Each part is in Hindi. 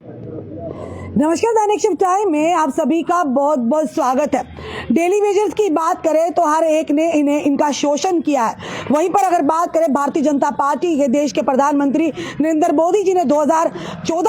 नमस्कार, दैनिक शिफ्ट टाइम में आप सभी का बहुत बहुत स्वागत है। डेली वेजर्स की बात करें तो हर एक ने इनका शोषण किया है। वहीं पर अगर बात करें भारतीय जनता पार्टी के देश के प्रधानमंत्री नरेंद्र मोदी जी ने 2014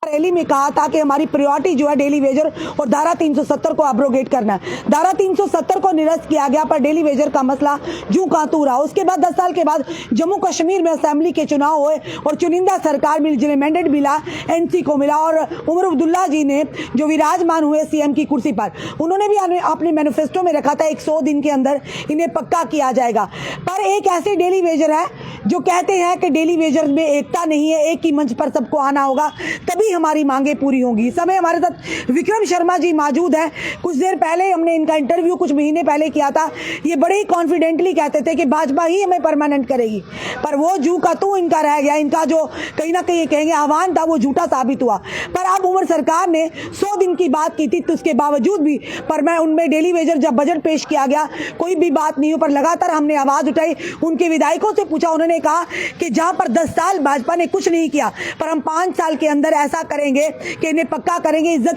रैली में कहा था कि हमारी प्रायोरिटी जो है डेली वेजर और धारा 370 को अब्रोगेट करना है। धारा 370 को निरस्त किया गया, पर डेली वेजर का मसला जूं का तू रहा। उसके बाद 10 साल के बाद जम्मू कश्मीर में असेंबली के चुनाव हुए और चुनिंदा सरकार मिली, जिन्हें मैंडेट मिला एनसी को मिला। और उमर अब्दुल्ला जी ने जो विराजमान हुए सीएम की कुर्सी पर, उन्होंने भी अपने मैनिफेस्टो में रखा था 100 दिन के अंदर इन्हें पक्का किया जाएगा। पर एक ऐसे डेली वेजर है जो कहते हैं कि डेली वेजर में एकता नहीं है, एक ही मंच पर सबको आना होगा तभी हमारी मांगे पूरी होंगी। इस समय हमारे साथ विक्रम शर्मा जी मौजूद हैं। कुछ देर पहले हमने इनका इंटरव्यू कुछ महीने पहले किया था। ये बड़े ही कॉन्फिडेंटली कहते थे कि भाजपा ही हमें परमानेंट करेगी, पर वो जू का तू इनका रह गया। इनका जो कहीं ना कहीं कहेंगे आह्वान था वो झूठा साबित हुआ। पर अब उमर सरकार ने 100 दिन की बात की थी, तो उसके बावजूद भी पर मैं उनमें डेली वेजर जब बजट पेश किया गया कोई भी बात नहीं हो, पर लगातार हमने आवाज उठाई। उनके विधायकों से पूछा, उन्होंने कहा कि जहां पर 10 साल भाजपा ने कुछ नहीं किया, पर हम 5 साल के अंदर ऐसा करेंगे कि इन्हें पक्का करेंगे, इज्जत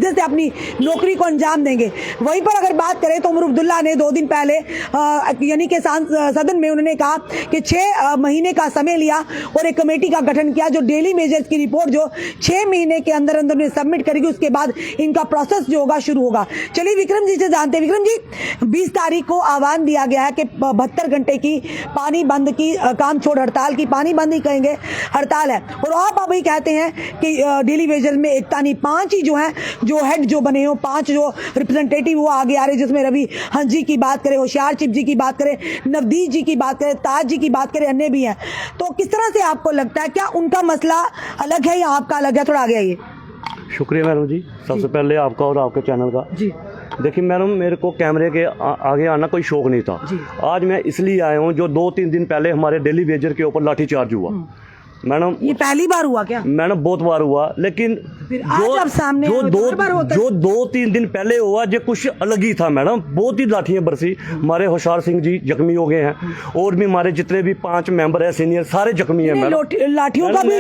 से अपनी नौकरी को अंजाम देंगे। वहीं पर अगर बात करें तो उमर अब्दुल्ला ने 2 दिन पहले यानी कि सदन में उन्होंने कहा कि 6 महीने का समय लिया और एक कमेटी का गठन किया जो डेली वेजर्स की रिपोर्ट जो 6 महीने के अंदर अंदर उन्हें सबमिट करेगी। उसके बाद इनका प्रोसेस जो होगा शुरू होगा। चलिए विक्रम जी से जानते हैं। विक्रम जी, 20 तारीख को आह्वान दिया गया है कि 72 घंटे की पानी बंद की, काम छोड़ हड़ताल की, पानी बंद ही कहेंगे, हड़ताल है। और आप अभी कहते हैं कि डेली वेजर में एकता नहीं, 5 ही जो है जो हेड जो बने हो, 5 जो रिप्रेजेंटेटिव वो आगे आ रहे, जिसमें रवि हंस जी की बात करें, होशियार चिप जी की बात करें, नवदीप जी की बात करें, ताज जी की बात करें, अन्य भी हैं। तो किस तरह से आपको लगता है, क्या उनका मसला अलग है या आपका अलग है? थोड़ा आगे आइए। शुक्रिया मैडम जी, सबसे पहले आपका और आपके चैनल का जी। देखिए मैडम, मेरे को कैमरे के आगे आना कोई शौक नहीं था। आज मैं इसलिए आया हूँ जो 2-3 दिन पहले हमारे डेली वेजर के ऊपर लाठीचार्ज हुआ। मैडम ये पहली बार हुआ क्या? मैडम बहुत बार हुआ, लेकिन जो 2-3 दिन पहले हुआ जो कुछ अलग ही था मैडम। बहुत ही लाठियां बरसी, हमारे होशियार सिंह जी जख्मी हो गए हैं और भी हमारे जितने भी 5 मेंबर है सीनियर सारे जख्मी हैं मैडम। लाठियों का भी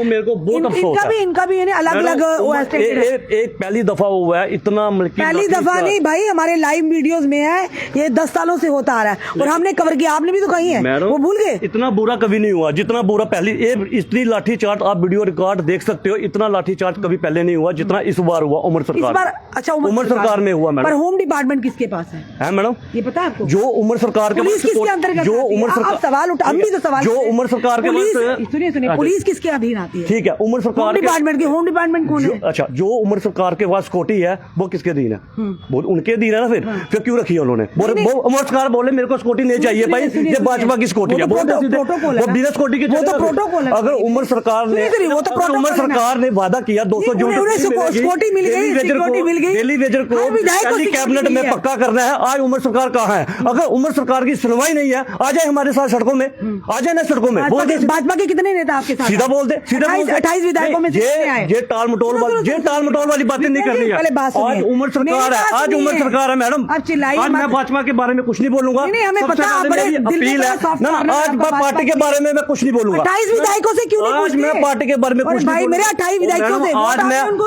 मेरे को बहुत अफसोस है। इनका भी अलग अलग एक पहली दफा हुआ है इतना, पहली दफा नहीं भाई, हमारे लाइव वीडियोस में है, ये 10 सालों से होता आ रहा है और हमने कवर किया, आपने भी तो कही है, वो भूल गए। इतना बुरा कभी नहीं हुआ जितना बुरा पहली, इतनी लाठी चार्ज आप वीडियो रिकॉर्ड देख सकते हो, इतना लाठी चार्ज कभी पहले नहीं हुआ जितना इस बार हुआ उमर सरकार। अच्छा, उमर सरकार में हुआ मैडम। पर होम डिपार्टमेंट किसके पास है मैडम, ये पता है आपको? जो उमर सरकार के पुलिस किसके अंतर्गत, जो उमर सरकार सवाल उठा, हम भी तो सवाल, जो उमर सरकार के पास, सुनिए, पुलिस किसके अधीन आती है? ठीक है, उमर सरकार डिपार्टमेंट की, होम डिपार्टमेंट कौन है? अच्छा, जो उमर सरकार के पास स्कूटी है वो किसके अधीन है? वो उनके अधीन है ना। फिर क्यों रखी है उन्होंने? उमर सरकार बोले मेरे को स्कूटी नहीं चाहिए भाई, ये भाजपा की स्कूटी है, वो बिना स्कूटी के प्रोटोकॉल है। अगर उमर सरकार ने वादा किया 200 स्कूटी मिल गई, डेली वेजर को कैबिनेट में पक्का करना है, आज उमर सरकार कहाँ है? अगर उमर सरकार की सुनवाई नहीं है, आ जाए हमारे साथ सड़कों में, आ जाए ना सड़कों में। भाजपा के कितने नेता आपके साथ? सीधा बोल दे, 28 विधायकों में ये टाल मटोल वाली बातें नहीं करनी है। आज उमर सरकार है, आज उमर सरकार है मैडम। आज मैं भाजपा के बारे में कुछ नहीं बोलूंगा, अपील है ना। आज पार्टी के बारे में मैं कुछ नहीं बोलूंगा। 28 विधायकों से क्यों नहीं पूछते? आज मैं पार्टी के बारे में कुछ नहीं, मेरे 28 विधायकों से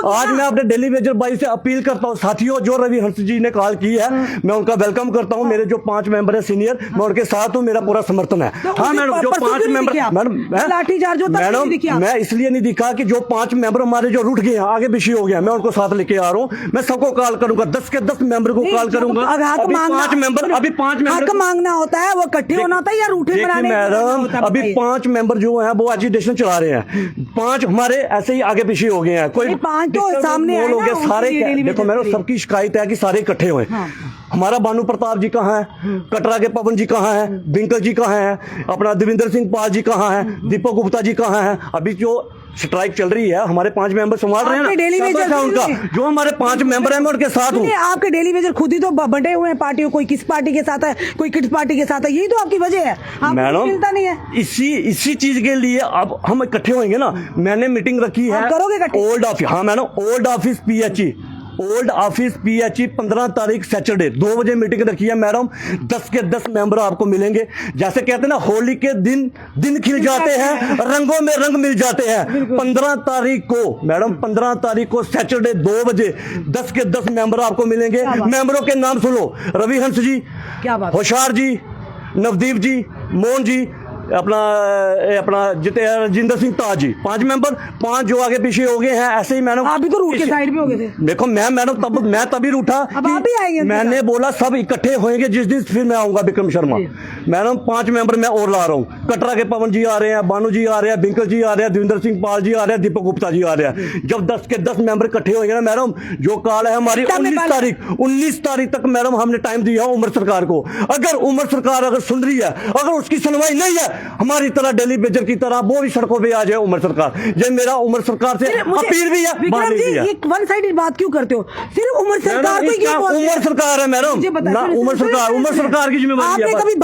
आज मैं अपने डेली वेजर भाई से अपील करता हूँ, साथियों जो रवि हंस जी ने कॉल की है मैं उनका वेलकम करता हूँ। मेरे जो 5 मेंबर है सीनियर, मैं उनके साथ हूँ, मेरा पूरा समर्थन है। हाँ मैडम, जो 5 मेंबर मैडम, मैं इसलिए नहीं दिखा कि जो 5 मेंबर हमारे जो रुट गए हैं, आगे पीछे हो गया, मैं उनको साथ लेके आ रहा हूँ। मैं सबको कॉल करूंगा, 10 के 10 मेंबर को कॉल करूंगा। अभी 5 मेंबर मांगना होता है, वो इकट्ठे होना होता है या रूठे बनाने? मैडम अभी 5 मेंबर जो है वो एजिटेशन चला रहे हैं, 5 हमारे ऐसे ही आगे पीछे हो गए हैं। कोई 5 तो सामने हो गए सारे। देखो मैडम, सबकी शिकायत है कि सारे इकट्ठे हुए। हमारा भानु प्रताप जी कहाँ है, कटरा के पवन जी कहाँ है, बिंकल जी कहाँ है, अपना देवेंद्र सिंह पाल जी कहाँ है, दीपक गुप्ता जी कहाँ है? अभी जो स्ट्राइक चल रही है, हमारे 5 मेंबर संभाल रहे हैं ना उनका, जो हमारे 5 मेंबर हैं मैं उनके साथ हूँ। आपके डेली वेजर खुद ही तो बंटे हुए हैं पार्टियों, कोई किस पार्टी के साथ है, कोई किस पार्टी के साथ है, यही तो आपकी वजह है। मैडम चिंता नहीं है, इसी चीज के लिए अब हम इकट्ठे होंगे ना। मैंने मीटिंग रखी है, करोगे ओल्ड ऑफिस, हाँ madam, old office PHE old office PHE 15 तारीख सैटरडे 2 बजे मीटिंग रखी है मैडम। 10 के 10 मेंबर आपको मिलेंगे। जैसे कहते हैं ना, होली के दिन खिल जाते हैं, रंगों में रंग मिल जाते हैं। 15 तारीख को मैडम, 15 तारीख को सैटरडे 2 बजे 10 के 10 मेंबर आपको मिलेंगे। मेंबरों के नाम सुनो, रवि हंस जी, क्या बात, होशियार जी, नवदीप जी, मोहन जी, अपना जितेंद्र सिंह ताज जी, 5 मेंबर। 5 जो आगे पीछे हो गए हैं। ऐसे ही मैडम, आप भी तो रूट के साइड में हो गए थे। देखो मैं तभी रूठा, अब आप भी आएंगे। मैंने बोला सब इकट्ठे होंगे जिस दिन, फिर मैं आऊंगा विक्रम शर्मा। मैडम 5 मेंबर मैं और ला रहा हूँ। कटरा के पवन जी आ रहे हैं, बानू जी आ रहे हैं, बिंकल जी आ रहे हैं, देवेंद्र सिंह पाल जी आ रहे हैं, दीपक गुप्ता जी आ रहे हैं। जब 10 के 10 मेंबर इकट्ठे होंगे ना मैडम, जो काल है हमारी 19 तारीख तक मैडम हमने टाइम दिया उमर सरकार को। अगर उमर सरकार अगर सुन रही है, अगर उसकी सुनवाई नहीं है, हमारी तरह डेली बेजर की तरह वो भी सड़कों पे आ जाए उमर सरकार। ये मेरा उमर सरकार से अपील भी है। विक्रम जी, ये वन साइडेड बात क्यों करते हो? सिर्फ उमर सरकार को क्यों बोलते हैं? उमर सरकार है मैडम ना, उमर सरकार की जिम्मेदारी है। आपने कभी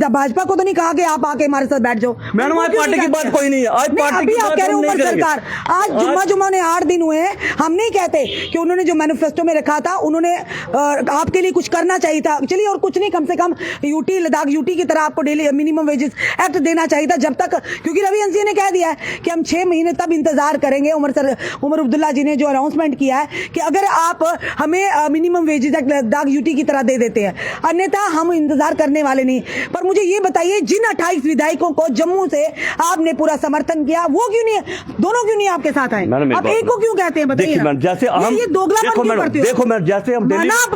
भाजपा को तो नहीं कहा कि आप आके हमारे साथ बैठ जाओ? मैडम आज पार्टी की बात कोई नहीं है। आज पार्टी की बात कह रहे उमर सरकार, आज जुम्मा ने 8 दिन हुए हैं। हम नहीं कहते कि उन्होंने जो मैनिफेस्टो में रखा था, उन्होंने आपके लिए कुछ करना चाहिए था। चलिए, और कुछ नहीं, कम से कम यूटी लद्दाख यूटी की तरह आपको डेली मिनिमम वेजेस एक्ट देना चाहिए था। जब तक, क्योंकि रवि हंसी ने कह दिया है कि हम 6 महीने तब इंतजार करेंगे। उमर अब्दुल्ला जी ने जो अनाउंसमेंट किया है कि अगर आप हमें minimum wages act Ladakh UT की तरह दे देते हैं, अन्यथा हम इंतजार करने वाले नहीं। पर मुझे ये बताइए, जिन 28 विधायकों को जम्मू से आपने पूरा समर्थन किया, वो क्यों नहीं, दोनों क्यों नहीं आपके साथ आए? आप एक को क्यों कहते हैं? बताइए। जैसे हम ये दोगलापन क्यों करते हो? देखो मैडम, जैसे हम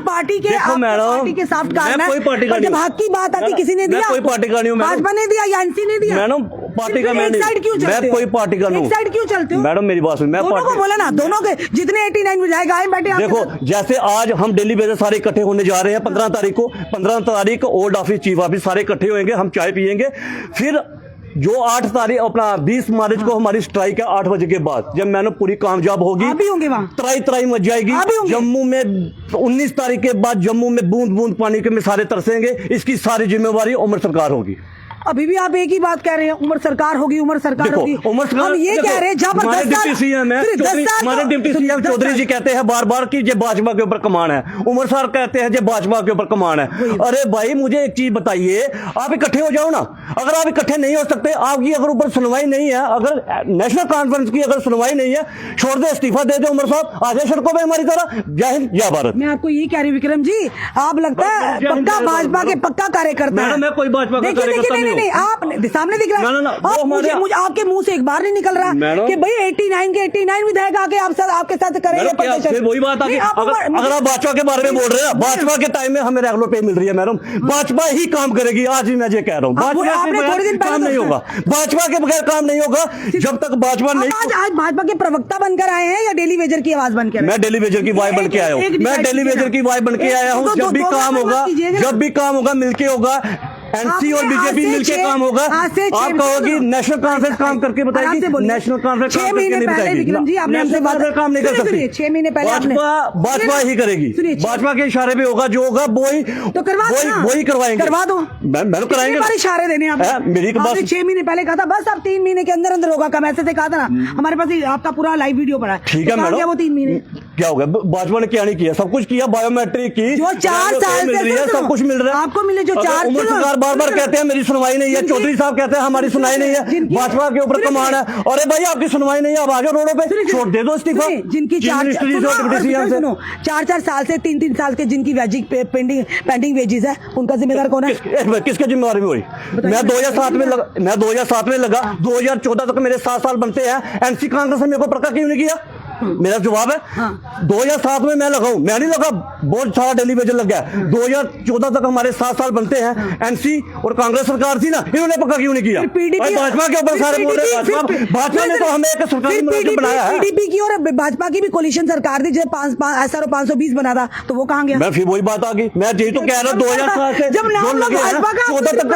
पार्टी के सॉफ्ट कार्नर, कोई पार्टी का जब हक की बात आती किसी ने दिया? कोई पार्टी का नहीं हूं, भाजपा ने दिया या एनसी ने दिया? मैडम पार्टी का मैं कोई पार्टी का नहीं, साइड क्यों चलते हो? मैडम मेरी बात सुन, मैं दोनों को बोला ना, दोनों के जितने 89 विधायक आए बैठे। देखो, जैसे आज हम दिल्ली बेजर सारे इकट्ठे होने जा रहे हैं 15 तारीख को। 15 तारीख ओल्ड ऑफिस चीफ ऑफिस सारे इकट्ठे होंगे, हम चाय पियेंगे। फिर जो 8 तारीख अपना 20 मार्च को हमारी स्ट्राइक है 8 बजे के बाद, जब मैंने पूरी कामयाब होगी, आप भी होंगे वहाँ, त्राई मच जाएगी जम्मू में। 19 तारीख के बाद जम्मू में बूंद बूंद पानी के में सारे तरसेंगे। इसकी सारी जिम्मेवारी उमर सरकार होगी। अभी भी आप एक ही बात कह रहे हैं, उमर सरकार होगी, उमर सरकार होगी। हम ये कह रहे हैं, हमारे डिप्टी सीएम चौधरी जी कहते हैं बार बार कि ये भाजपा के ऊपर कमान है। उमर साहब कहते हैं ये भाजपा के ऊपर कमान है। अरे भाई, मुझे एक चीज बताइए, आप इकट्ठे हो जाओ ना। अगर आप इकट्ठे नहीं हो सकते, आपकी अगर ऊपर सुनवाई नहीं है, अगर नेशनल कॉन्फ्रेंस की अगर सुनवाई नहीं है, छोड़ दे, इस्तीफा दे दे उमर साहब, आ जाए सड़कों पर हमारी तरह। जय हिंद, जय भारत। मैं आपको ये कह रही हूँ विक्रम जी, आप लगता है पक्का भाजपा के पक्का कार्यकर्ता है। मैं कोई भाजपा का कार्यकर्ता नहीं। नहीं, आपने सामने दिख रहा है। मुझे आपके मुंह से एक बार नहीं निकल रहा कि भाई 89 विधायक आके आपके साथ करेंगे। वही बात आगे, अगर आप भाजपा के बारे में बोल रहे हैं, भाजपा के टाइम में हमें रेगुलर पे मिल रही है मैडम। भाजपा ही काम करेगी, आज भी मैं ये कह रहा हूँ। भाजपा के बगैर काम नहीं होगा, भाजपा के बगैर काम नहीं होगा जब तक भाजपा नहीं। आज भाजपा के प्रवक्ता बनकर आए हैं या डेली वेजर की आवाज बनकर? मैं डेली वेजर की वाइफ बन के आया हूँ। मैं डेली वेजर की वाइफ बन के आया हूँ। जब भी काम होगा मिलके होगा। एनसी और बीजेपी मिलके काम होगा। आप कहोगी नेशनल कॉन्फ्रेंस काम करके बताएगी, नेशनल कॉन्फ्रेंस 6 महीने पहले विक्रम जी आपने हमसे बात काम नहीं कर सकती। 6 महीने पहले भाजपा ही करेगी, भाजपा के इशारे पे होगा, जो होगा वही तो वही करवाएंगे। करवा दो, मैडम कराएंगे। इशारे देने मेरी बात 6 महीने पहले कहा था, बस अब 3 महीने के अंदर होगा काम, ऐसे से कहा था ना। हमारे पास आपका पूरा लाइव वीडियो पड़ा है। ठीक है मैडम, वो 3 महीने क्या हो गया? भाजपा ने क्या नहीं किया? सब कुछ किया, बायोमेट्रिक की, जो 4 साल मिल रही है, सब कुछ मिल रहा है आपको मिले। जो 4 उमर सरकार बार बार कहते हैं मेरी सुनवाई नहीं है, चौधरी साहब कहते हैं हमारी सुनवाई नहीं है, भाजपा के ऊपर कमान है। अरे भाई, आपकी सुनवाई नहीं है, अब आगे रोडों पे छोड़ दे दो इस्तीफा। जिनकी 4 साल से 3 साल के जिनकी पेंडिंग वेजेस है, उनका जिम्मेदार कौन है? किसके जिम्मेवारी में हुई? मैं 2007 में लगा 2014 तक मेरे 7 साल बनते हैं। एनसी कांग्रेस ने मेरे को प्रकार क्यों नहीं किया? मेरा जवाब है 2007 में मैं लगाऊं, मैं नहीं लगा, बहुत सारा डेली वेजर लग गया। 2014 तक हमारे 7 साल बनते हैं। एनसी और कांग्रेस सरकार थी ना, इन्होंने पक्का क्यों नहीं किया? भाजपा के ऊपर सारे बोल रहे हैं। भाजपा ने तो हमें एक सरकारी मुलाजिम बनाया है। पीडीपी की और भाजपा की भी कोलिशन सरकार थी, जब 520 बना था, तो वो कहां गया? मैं फिर वही बात आ गई। मैं यही तो कह रहा हूँ 2007 से जब नाम लगा भाजपा का 14 तक,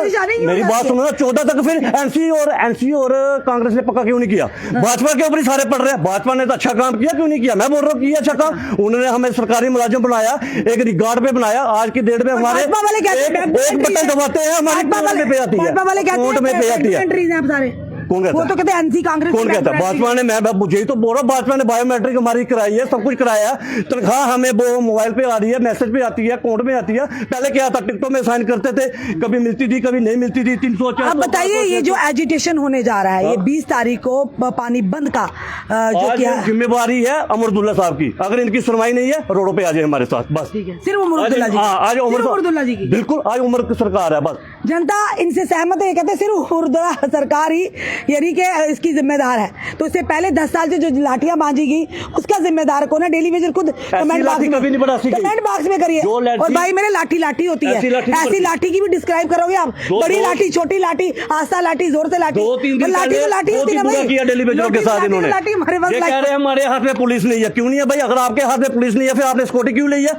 मेरी बात सुनो ना, 14 तक फिर एनसी और कांग्रेस ने पक्का क्यों नहीं किया? भाजपा के ऊपर ही सारे पड़ रहे हैं। भाजपा ने तो अच्छा काम किया, क्यों नहीं किया? मैं बोल रहा हूँ किया अच्छा काम। उन्होंने हमें सरकारी मुलाजिम बनाया, एक रिगार्ड पे बनाया। आज की डेट में हमारे एक बटन दबाते हैं, हमारी कोर्ट में पे आती है, कोर्ट में पे आती है। कौन कहता वो है? तो कहते हैं एनसी कांग्रेस कौन कहता है? भाजपा ने, मैं मुझे तो बोल रहा हूँ, भाजपा ने बायोमेट्रिक हमारी कराई है, सब कुछ कराया है। तनख्वाह हमें वो मोबाइल पे आ रही है, मैसेज पे आती है, अकाउंट में आती है। पहले क्या था, टिकटों में साइन करते थे, कभी मिलती थी कभी नहीं मिलती थी। 300 अब बताइए, ये जो एजिटेशन होने जा रहा है, ये 20 तारीख को पानी बंद का जो आज क्या जिम्मेवारी है अमरुद्दुल्ला साहब की। अगर इनकी सुनवाई नहीं है, रोडों पे आ जाए हमारे साथ, बस। ठीक है, सिर्फ उमरुद्दुल्ला जी, हाँ, आज सिर्फ उमरुद्दुल्ला जी की, बिल्कुल आज उम्र की सरकार है, बस। जनता इनसे सहमत है। ये कहते हैं सिर्फ उमरुद्दुल्ला सरकार ही यानी कि इसकी जिम्मेदार है। तो इससे पहले 10 साल से जो लाठियां बांधी गई, उसका जिम्मेदार कौन है? डेली वेजर खुद कमेंट बॉक्स में करिए। और भाई मेरे लाठी लाठी होती है, ऐसी लाठी की भी डिस्क्राइब करोगे आप? बड़ी लाठी, छोटी लाठी, आस्था लाठी, जोर से लाठी, 2-3 दिन लाठी तो लाठी होती है ना भाई। किया डेली वेजर के साथ इन्होंने। हमारे पास ये कह रहे हैं हमारे हाथ में पुलिस नहीं है। क्यों नहीं है भाई? अगर आपके हाथ में पुलिस नहीं है, फिर आपने स्कूटी क्यों ली है?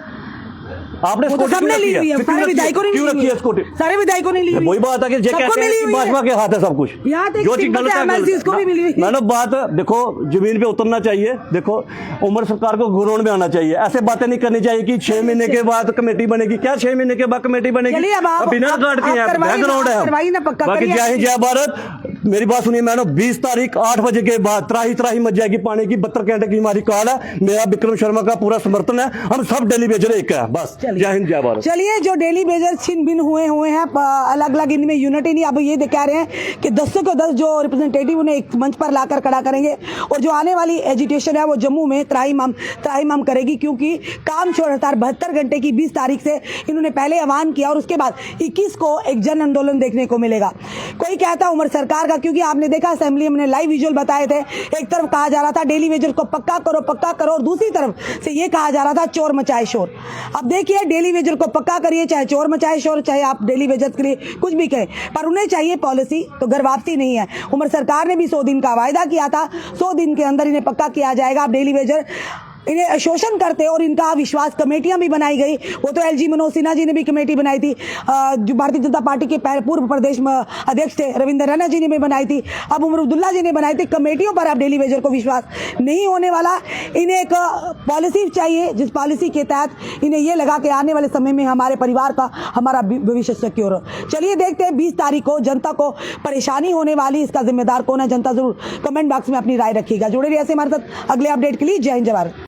आपने वो तो सबने ली हुई है, सारे विधायकों ने क्यों रखी है स्कूटी? सारे विधायकों ने ली हुई है। वही बात है कि भाजपा के हाथ है सब कुछ। जो चीज गलत है, इसको भी मिली हुई है। मैंने बात देखो, जमीन पे उतरना चाहिए। देखो, उम्र सरकार को ग्राउंड में आना चाहिए। ऐसे बातें नहीं करनी चाहिए कि 6 महीने के बाद कमेटी बनेगी। क्या 6 महीने के बाद कमेटी बनेगी? बिना कार्ड के बैकग्राउंड है। बाकी जय हिंद जय भारत। मेरी बात सुनिए, मैंने 20 तारीख 8 बजे के बाद त्राही मच जाएगी पानी की। 72 घंटे की हमारी कॉल है। मेरा विक्रम शर्मा का पूरा समर्थन है। हम सब डेली वेजर एक है, बस। जय हिंद जय भारत। चलिए, जो डेली वेजर छिन भिन हुए हैं, अलग अलग, इनमें यूनिटी नहीं। अब ये कह रहे हैं कि 10 को 10 जो रिप्रेजेंटेटिव उन्हें एक मंच पर लाकर खड़ा करेंगे, और जो आने वाली एजिटेशन है वो जम्मू में त्राहिमाम करेगी, क्योंकि काम छोड़ हड़ताल 72 घंटे की 20 तारीख से इन्होंने पहले आह्वान किया, और उसके बाद 21 को एक जन आंदोलन देखने को मिलेगा। कोई कहता उम्र सरकार का, क्योंकि आपने देखा असेंबली में लाइव विजुअल बताए थे, एक तरफ कहा जा रहा था डेली वेजर को पक्का करो, और दूसरी तरफ से ये कहा जा रहा था चोर मचाए शोर। अब देखिए, डेली वेजर को पक्का करिए, चाहे चोर मचाए शोर, चाहे आप डेली वेजर के लिए कुछ भी कहें, पर उन्हें चाहिए पॉलिसी। तो घर वापसी नहीं है। उमर सरकार ने भी 100 दिन का वायदा किया था, 100 दिन के अंदर इन्हें पक्का किया जाएगा। अब डेली वेजर इन्हें शोषण करते और इनका विश्वास, कमेटियां भी बनाई गई। वो तो एलजी मनोज सिन्हा जी ने भी कमेटी बनाई थी, जो भारतीय जनता पार्टी के पूर्व प्रदेश अध्यक्ष थे रविंद्र रैना जी ने भी बनाई थी, अब उमरुद्दुल्ला जी ने बनाई थी। कमेटियों पर अब डेली वेजर को विश्वास नहीं होने वाला। इन्हें एक पॉलिसी चाहिए, जिस पॉलिसी के तहत इन्हें ये लगा कि आने वाले समय में हमारे परिवार का, हमारा भविष्य सिक्योर हो। चलिए देखते हैं 20 तारीख को जनता को परेशानी होने वाली, इसका जिम्मेदार कौन है? जनता जरूर कमेंट बॉक्स में अपनी राय रखिएगा। जुड़े रहिए ऐसे हमारे साथ अगले अपडेट के लिए। जय हिंद जय भारत।